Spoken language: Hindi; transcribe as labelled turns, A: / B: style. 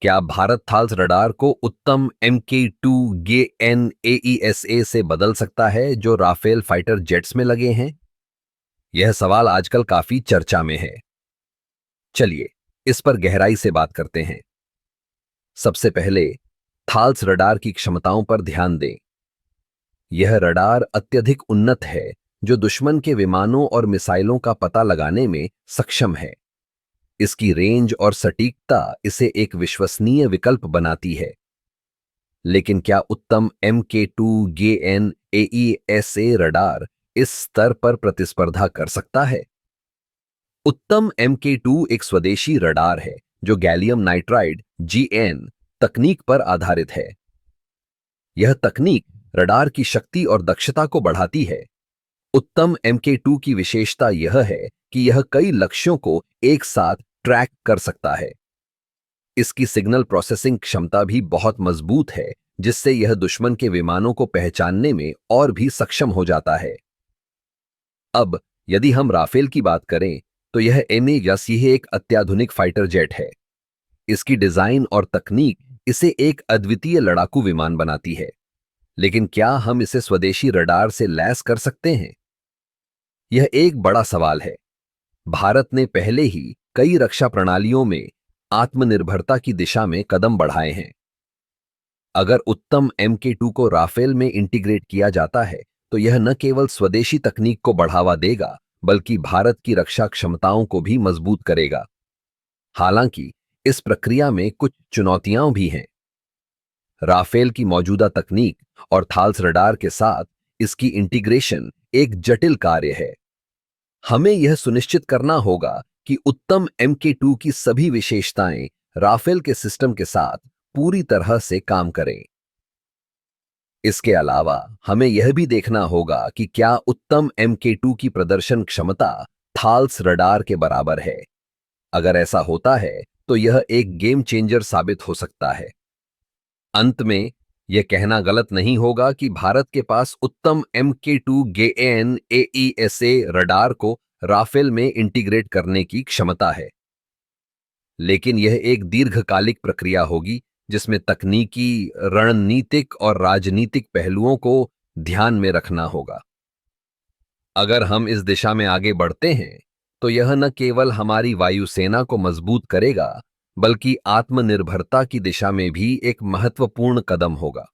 A: क्या भारत थाल्स रडार को उत्तम MK2 GN-AESA से बदल सकता है जो राफेल फाइटर जेट्स में लगे हैं? यह सवाल आजकल काफी चर्चा में है। चलिए इस पर गहराई से बात करते हैं। सबसे पहले थाल्स रडार की क्षमताओं पर ध्यान दें। यह रडार अत्यधिक उन्नत है जो दुश्मन के विमानों और मिसाइलों का पता लगाने में सक्षम है। इसकी रेंज और सटीकता इसे एक विश्वसनीय विकल्प बनाती है। लेकिन क्या उत्तम MK2 GN-AESA रडार इस स्तर पर प्रतिस्पर्धा कर सकता है? उत्तम MK2 एक स्वदेशी रडार है जो गैलियम नाइट्राइड GN तकनीक पर आधारित है। यह तकनीक रडार की शक्ति और दक्षता को बढ़ाती है। उत्तम MK2 की विशेषता यह है कि यह कई लक्ष्यों को एक साथ ट्रैक कर सकता है। इसकी सिग्नल प्रोसेसिंग क्षमता भी बहुत मजबूत है, जिससे यह दुश्मन के विमानों को पहचानने में और भी सक्षम हो जाता है। अब यदि हम राफेल की बात करें तो यह MA-10 एक अत्याधुनिक फाइटर जेट है। इसकी डिजाइन और तकनीक इसे एक अद्वितीय लड़ाकू विमान बनाती है। लेकिन क्या हम इसे स्वदेशी रडार से लैस कर सकते हैं? यह एक बड़ा सवाल है। भारत ने पहले ही कई रक्षा प्रणालियों में आत्मनिर्भरता की दिशा में कदम बढ़ाए हैं। अगर उत्तम MK2 को राफेल में इंटीग्रेट किया जाता है तो यह न केवल स्वदेशी तकनीक को बढ़ावा देगा बल्कि भारत की रक्षा क्षमताओं को भी मजबूत करेगा। हालांकि इस प्रक्रिया में कुछ चुनौतियां भी हैं। राफेल की मौजूदा तकनीक और थाल्स रडार के साथ इसकी इंटीग्रेशन एक जटिल कार्य है। हमें यह सुनिश्चित करना होगा कि उत्तम MK2 की सभी विशेषताएं राफेल के सिस्टम के साथ पूरी तरह से काम करें। इसके अलावा हमें यह भी देखना होगा कि क्या उत्तम MK2 की प्रदर्शन क्षमता थाल्स रडार के बराबर है। अगर ऐसा होता है तो यह एक गेम चेंजर साबित हो सकता है। अंत में यह कहना गलत नहीं होगा कि भारत के पास उत्तम MK2 GN-AESA रडार को राफेल में इंटीग्रेट करने की क्षमता है। लेकिन यह एक दीर्घकालिक प्रक्रिया होगी जिसमें तकनीकी, रणनीतिक और राजनीतिक पहलुओं को ध्यान में रखना होगा। अगर हम इस दिशा में आगे बढ़ते हैं तो यह न केवल हमारी वायुसेना को मजबूत करेगा बल्कि आत्मनिर्भरता की दिशा में भी एक महत्वपूर्ण कदम होगा।